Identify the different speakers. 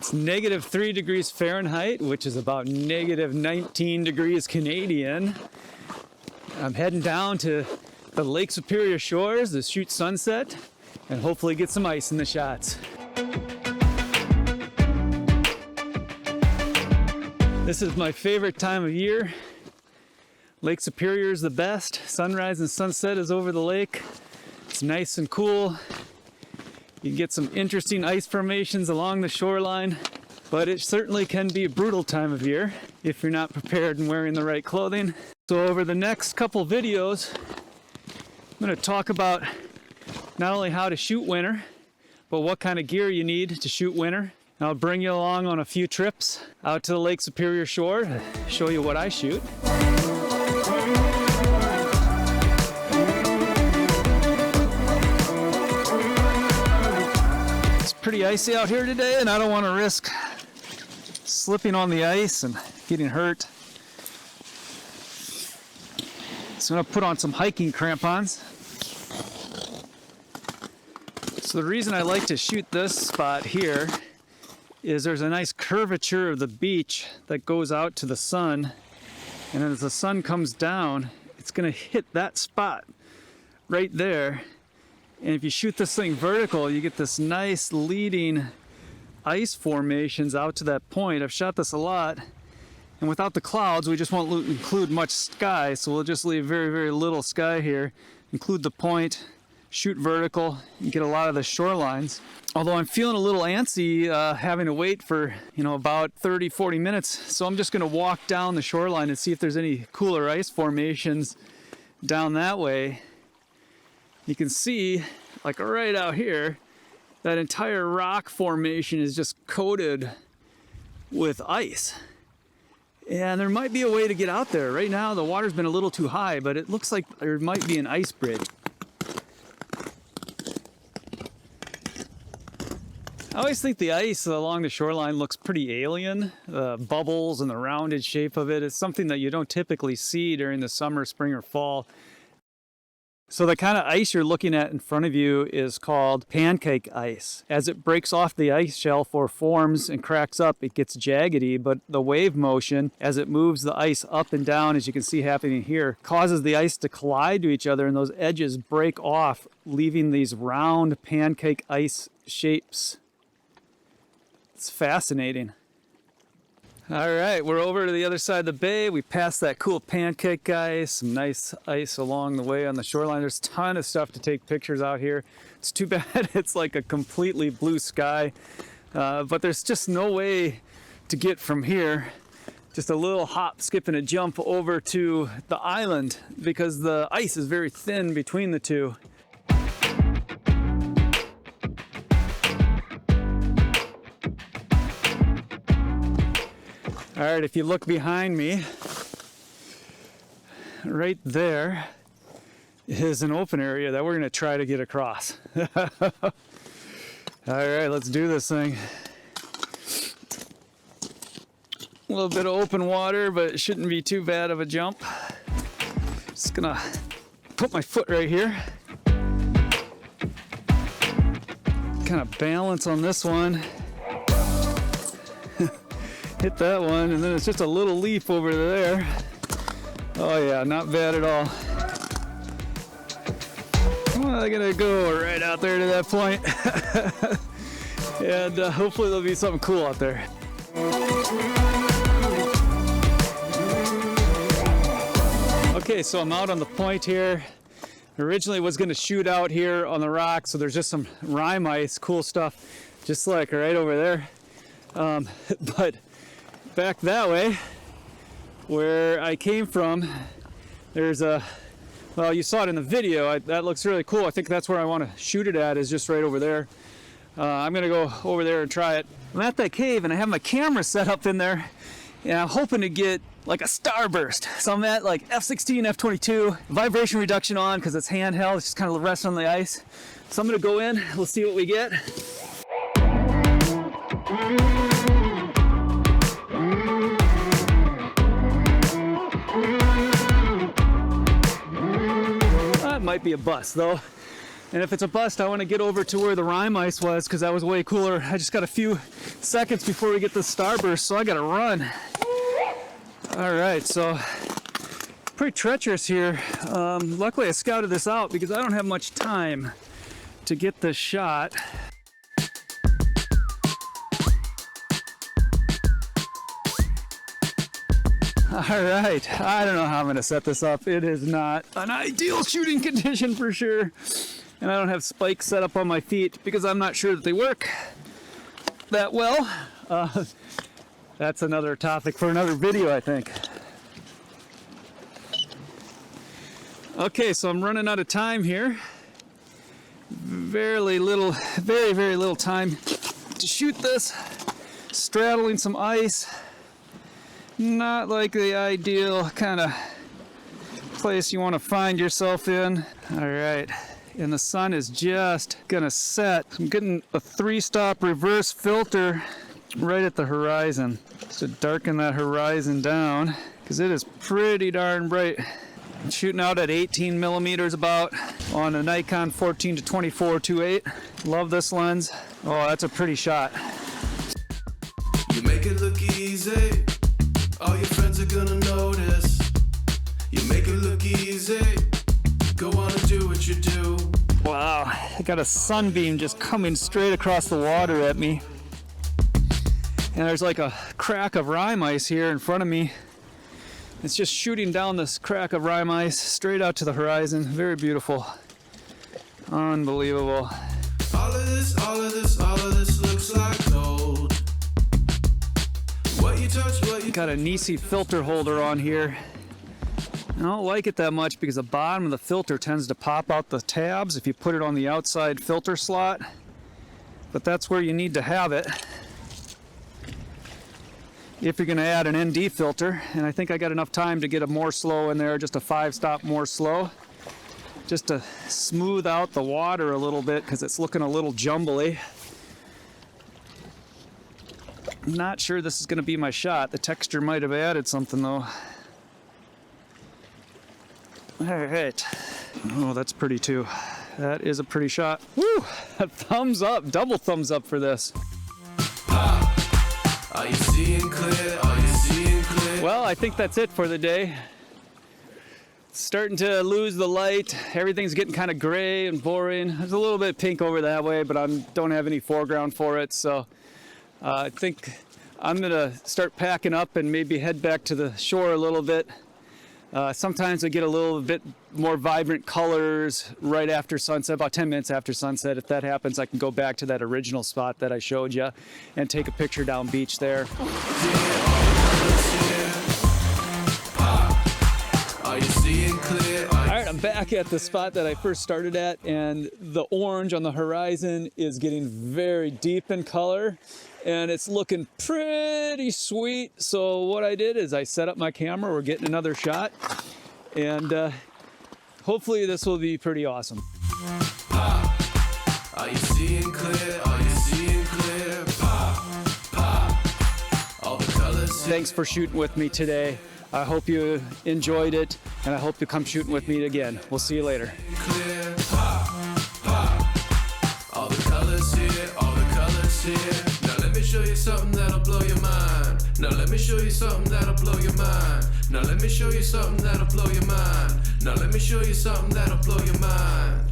Speaker 1: It's -3 degrees Fahrenheit, which is about -19 degrees Canadian. I'm heading down to the Lake Superior shores to shoot sunset and hopefully get some ice in the shots. This is my favorite time of year. Lake Superior is the best. Sunrise and sunset is over the lake. It's nice and cool. You can get some interesting ice formations along the shoreline, but it certainly can be a brutal time of year if you're not prepared and wearing the right clothing. So over the next couple videos, I'm going to talk about not only how to shoot winter, but what kind of gear you need to shoot winter. And I'll bring you along on a few trips out to the Lake Superior shore to show you what I shoot. Pretty icy out here today, and I don't want to risk slipping on the ice and getting hurt. So I'm going to put on some hiking crampons. So the reason I like to shoot this spot here is there's a nice curvature of the beach that goes out to the sun, and as the sun comes down, it's going to hit that spot right there. And if you shoot this thing vertical, you get this nice leading ice formations out to that point. I've shot this a lot, and without the clouds, we just won't include much sky, so we'll just leave very, very little sky here. Include the point, shoot vertical, and get a lot of the shorelines. Although I'm feeling a little antsy having to wait for, about 30-40 minutes, so I'm just gonna walk down the shoreline and see if there's any cooler ice formations down that way. You can see, like right out here, that entire rock formation is just coated with ice. And there might be a way to get out there. Right now, the water's been a little too high, but it looks like there might be an ice bridge. I always think the ice along the shoreline looks pretty alien. The bubbles and the rounded shape of it is something that you don't typically see during the summer, spring, or fall. So the kind of ice you're looking at in front of you is called pancake ice. As it breaks off the ice shelf or forms and cracks up, it gets jaggedy, but the wave motion as it moves the ice up and down, as you can see happening here, causes the ice to collide to each other, and those edges break off, leaving these round pancake ice shapes. It's fascinating. All right, we're over to the other side of the bay. We passed that cool pancake ice, some nice ice along the way on the shoreline. There's a ton of stuff to take pictures out here. It's too bad it's like a completely blue sky, but there's just no way to get from here, just a little hop, skip, and a jump over to the island because the ice is very thin between the two. All right, if you look behind me, right there is an open area that we're gonna try to get across. All right, let's do this thing. A little bit of open water, but it shouldn't be too bad of a jump. Just gonna put my foot right here. Kind of balance on this one. Hit that one, and then it's just a little leaf over there. Oh yeah, not bad at all. Well, I'm gonna go right out there to that point. And hopefully there'll be something cool out there. Okay, so I'm out on the point here. Originally was gonna shoot out here on the rock, so there's just some rime ice, cool stuff, just like right over there. But back that way, where I came from, there's a, well, you saw it in the video, that looks really cool. I think that's where I want to shoot it at, is just right over there. I'm gonna go over there and try it. I'm at that cave and I have my camera set up in there, and I'm hoping to get like a starburst. So I'm at like F16, F22, vibration reduction on because it's handheld, it's just kind of resting on the ice. So I'm gonna go in, we'll see what we get. That might be a bust though. And if it's a bust, I want to get over to where the rime ice was because that was way cooler. I just got a few seconds before we get the starburst, so I got to run. All right, so pretty treacherous here. Luckily, I scouted this out because I don't have much time to get this shot. All right, I don't know how I'm gonna set this up. It is not an ideal shooting condition for sure. And I don't have spikes set up on my feet because I'm not sure that they work that well. That's another topic for another video, I think. Okay, so I'm running out of time here. Very little time to shoot this. Straddling some ice. Not like the ideal kind of place you want to find yourself in. All right, and the sun is just gonna set. I'm getting a 3-stop reverse filter right at the horizon just to darken that horizon down because it is pretty darn bright. I'm shooting out at 18 millimeters about on a Nikon 14 to 24 2.8. Love this lens. Oh, that's a pretty shot.
Speaker 2: You make it look easy. All your friends are gonna notice. You make it look easy. Go on and do what you do.
Speaker 1: Wow, I got a sunbeam just coming straight across the water at me. And there's like a crack of rime ice here in front of me. It's just shooting down this crack of rime ice straight out to the horizon. Very beautiful. Unbelievable.
Speaker 2: All of this looks like gold. What you touch, what you
Speaker 1: Got a Nisi filter holder on here. I don't like it that much because the bottom of the filter tends to pop out the tabs if you put it on the outside filter slot. But that's where you need to have it if you're going to add an ND filter. And I think I got enough time to get a more slow in there, just a 5-stop more slow, just to smooth out the water a little bit because it's looking a little jumbly. Not sure this is going to be my shot. The texture might have added something though. All right. Oh, that's pretty too. That is a pretty shot. Woo! A thumbs up, double thumbs up for this.
Speaker 2: Are you seeing clear? Are you seeing clear?
Speaker 1: Well, I think that's it for the day. Starting to lose the light. Everything's getting kind of gray and boring. There's a little bit pink over that way, but I don't have any foreground for it. So I think I'm gonna start packing up and maybe head back to the shore a little bit. Sometimes I get a little bit more vibrant colors right after sunset, about 10 minutes after sunset. If that happens, I can go back to that original spot that I showed you and take a picture down beach there.
Speaker 2: Are you seeing clear?
Speaker 1: All right, I'm back at the spot that I first started at, and the orange on the horizon is getting very deep in color, and it's looking pretty sweet. So what I did is I set up my camera. We're getting another shot, and hopefully this will be pretty awesome.
Speaker 2: Are you seeing clear? Are you seeing clear? All the colors.
Speaker 1: Thanks for shooting with me today. I hope you enjoyed it, and I hope you come shooting with me again. We'll see you later.
Speaker 2: Clear. All the colors here, all the colors here. Now let me show you something that'll blow your mind. Now let me show you something that'll blow your mind. Now let me show you something that'll blow your mind. Now let me show you something that'll blow your mind.